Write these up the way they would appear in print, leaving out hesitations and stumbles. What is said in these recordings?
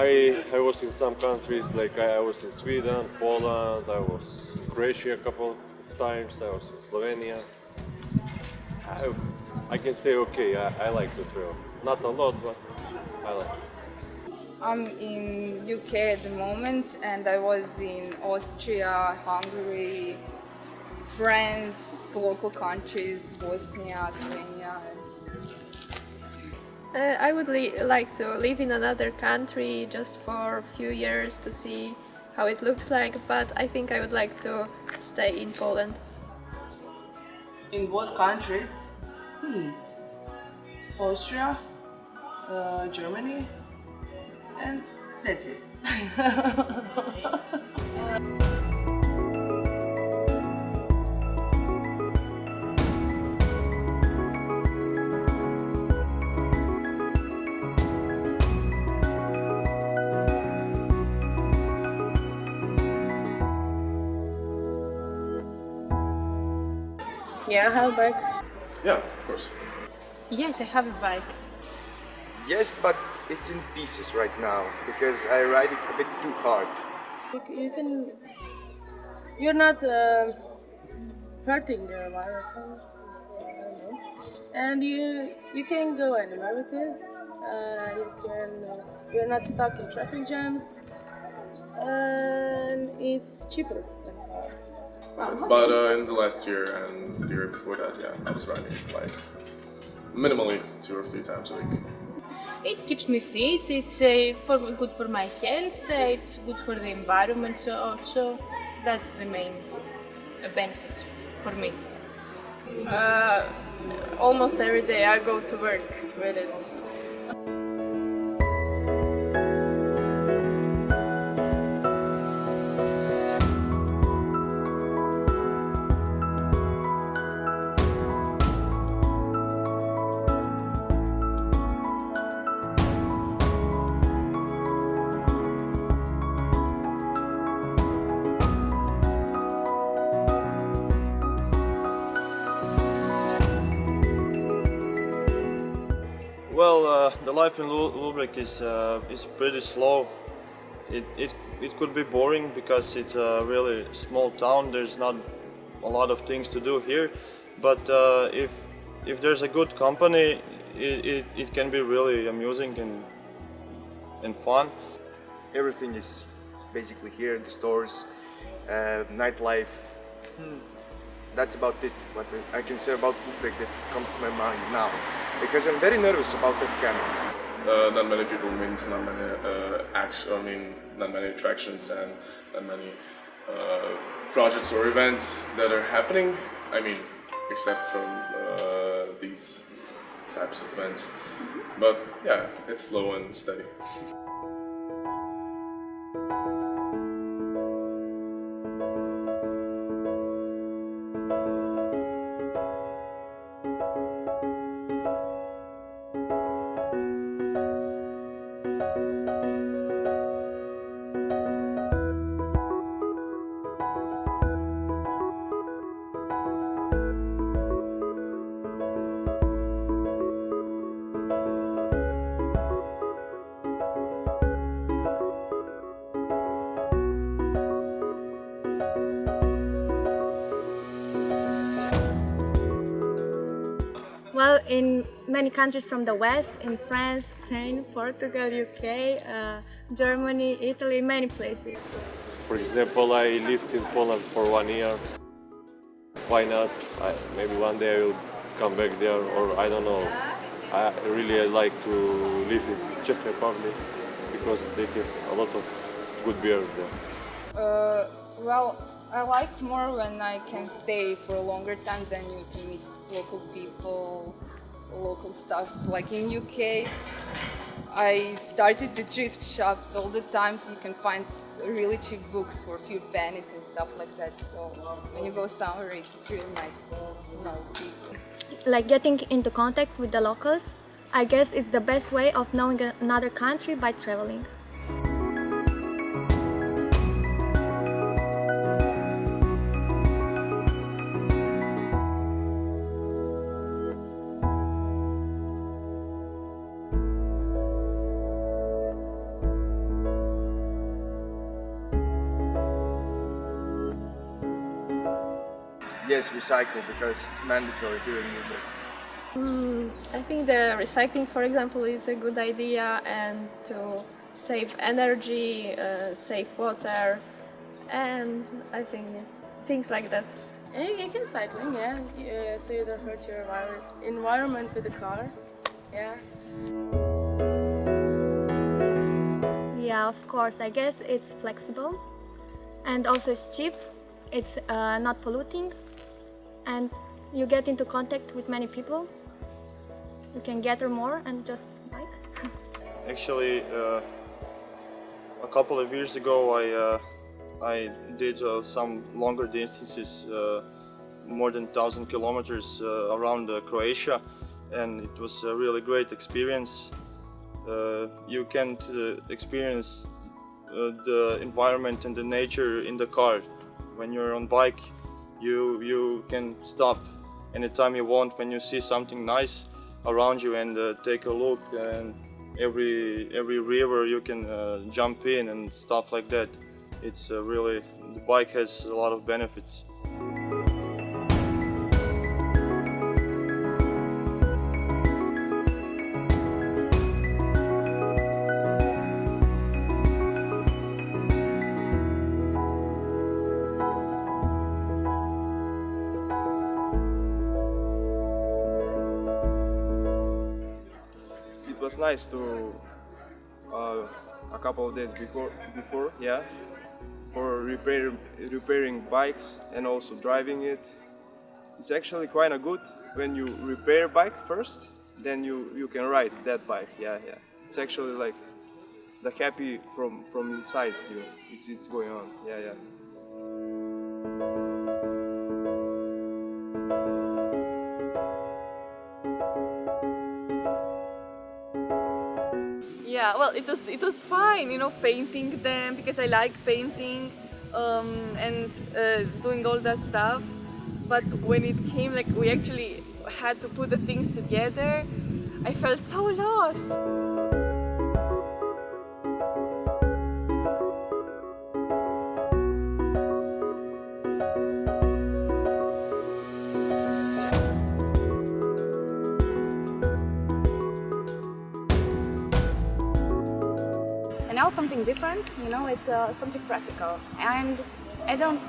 I was in some countries, like I was in Sweden, Poland, I was in Croatia a couple of times, I was in Slovenia. I can say okay, I like to travel. Not a lot, but I like it. I'm in UK at the moment, and I was in Austria, Hungary, France, local countries, Bosnia, Slovenia. I would like to live in another country just for a few years to see how it looks like, but I think I would like to stay in Poland. In what countries? Austria, Germany, and that's it. Yeah, I have a bike. Yeah, of course. Yes, I have a bike. Yes, but it's in pieces right now because I ride it a bit too hard. You can. You're not hurting the environment, I don't know. And you can go anywhere with it. You're not stuck in traffic jams, and it's cheaper than a car. But in the last year and the year before that, yeah, I was riding like minimally 2 or 3 times a week. It keeps me fit. It's good for my health. It's good for the environment. So also, that's the main benefits for me. Almost every day I go to work with it. Well, the life in Ludbreg is pretty slow. It could be boring because it's a really small town. There's not a lot of things to do here, but if there's a good company, it can be really amusing and fun. Everything is basically here in the stores, nightlife. That's about it. What I can say about Ludbreg that comes to my mind now, because I'm very nervous about that camera. Not many people means not many not many attractions and not many projects or events that are happening. I mean, except from these types of events. But yeah, it's slow and steady. Well, in many countries from the West, in France, Spain, Portugal, UK, Germany, Italy, many places. For example, I lived in Poland for 1 year. Why not? Maybe one day I will come back there, or I don't know. I really like to live in Czech Republic because they have a lot of good beers there. Well, I like more when I can stay for a longer time, than you can meet local people, local stuff. Like in UK, I started to thrift shop all the time, so you can find really cheap books for a few pennies and stuff like that. So when you go somewhere, it's really nice to know people. Like getting into contact with the locals, I guess it's the best way of knowing another country by traveling. yes, recycle, because it's mandatory here in Ludbreg. I think the recycling, for example, is a good idea, and to save energy, save water, and I think things like that. You can cycling, yeah, so you don't hurt your environment with the car, yeah. Yeah, of course. I guess it's flexible, and also it's cheap. It's not polluting, and you get into contact with many people. You can gather more and just bike. Actually, a couple of years ago, I did some longer distances, more than 1,000 kilometers around Croatia, and it was a really great experience. You can't experience the environment and the nature in the car. When you're on bike, you can stop anytime you want when you see something nice around you and take a look, and every river you can jump in and stuff like that. It's really, the bike has a lot of benefits. It was nice to a couple of days before, yeah, for repairing bikes and also driving it. It's actually quite a good when you repair bike first, then you can ride that bike. Yeah. It's actually like the happy from inside you. It's going on. Yeah. Yeah, well, it was fine, painting them because I like painting and doing all that stuff. But when it came, like we actually had to put the things together, I felt so lost. And now something different, it's something practical. And I don't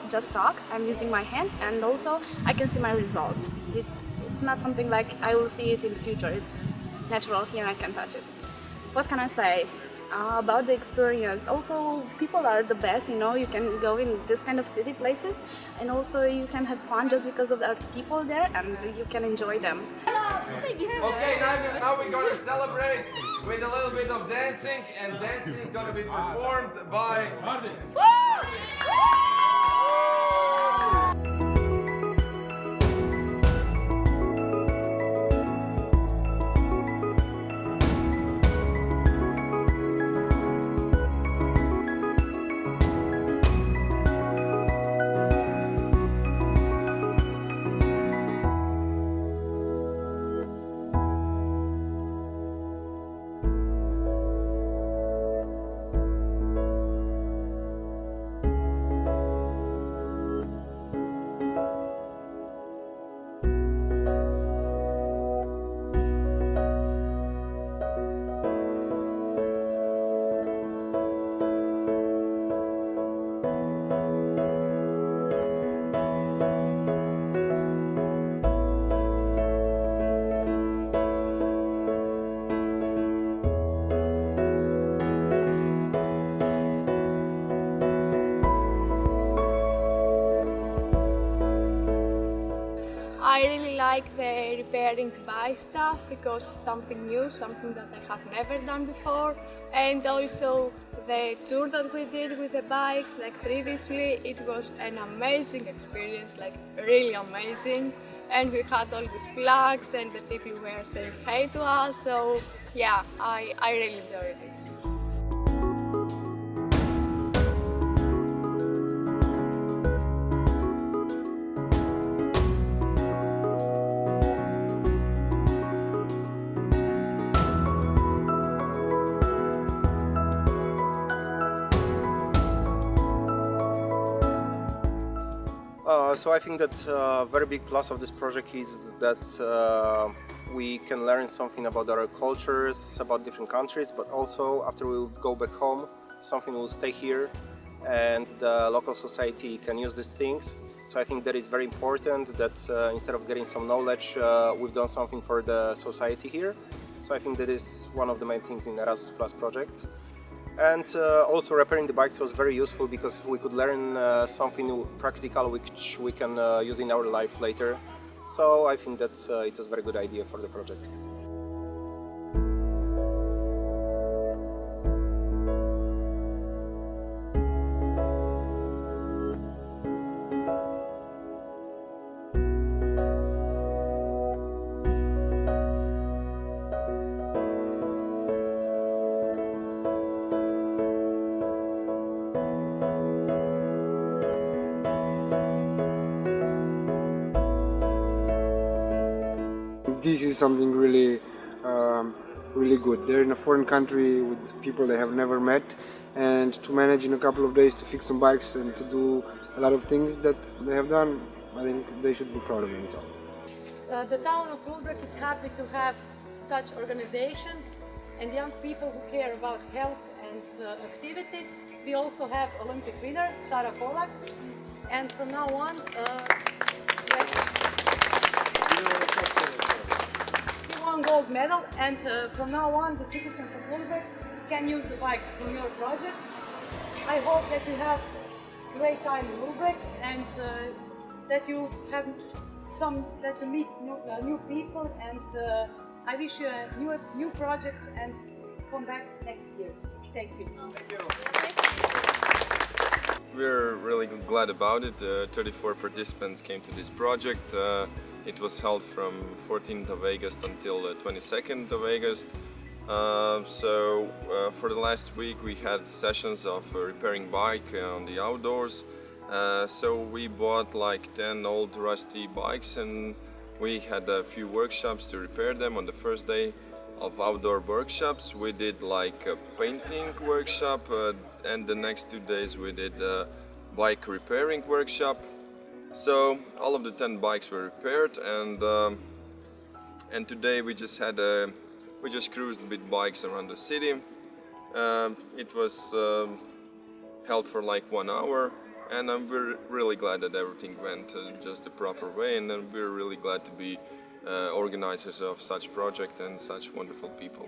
just talk, I'm using my hands, and also I can see my result. It's not something like I will see it in the future, it's natural here, I can touch it. What can I say about the experience? Also, people are the best, you can go in this kind of city places, and also you can have fun just because of the people there, and you can enjoy them. Okay, now we're gonna celebrate with a little bit of dancing, and dancing is gonna be performed by Marvin. I really like the repairing bike stuff because it's something new, something that I have never done before, and also the tour that we did with the bikes, like previously, it was an amazing experience, like really amazing, and we had all these flags and the people were saying hey to us, so yeah, I really enjoyed it. So I think that a very big plus of this project is that we can learn something about other cultures, about different countries, but also after we go back home, something will stay here and the local society can use these things. So I think that is very important that instead of getting some knowledge, we've done something for the society here. So I think that is one of the main things in Erasmus Plus project. And also repairing the bikes was very useful because we could learn something new, practical which we can use in our life later. So I think that it was a very good idea for the project. This is something really, really good. They're in a foreign country with people they have never met, and to manage in a couple of days to fix some bikes and to do a lot of things that they have done, I think they should be proud of themselves. The town of Ludbreg is happy to have such organization and young people who care about health and activity. We also have Olympic winner Sara Kolak, and from now on, gold medal, and from now on the citizens of Ludbreg can use the bikes from your project. I hope that you have a great time in Ludbreg and that you have that you meet new people, and I wish you new projects and come back next year. Thank you. Thank you. We're really glad about it. 34 participants came to this project. It was held from 14th of August until 22nd of August. For the last week we had sessions of repairing bike on the outdoors. So we bought like 10 old rusty bikes and we had a few workshops to repair them. On the first day of outdoor workshops we did like a painting workshop, and the next 2 days we did a bike repairing workshop. So all of the 10 bikes were repaired, and today we just cruised with bikes around the city. It was held for like 1 hour, and we're really glad that everything went just the proper way, and we're really glad to be organizers of such project and such wonderful people.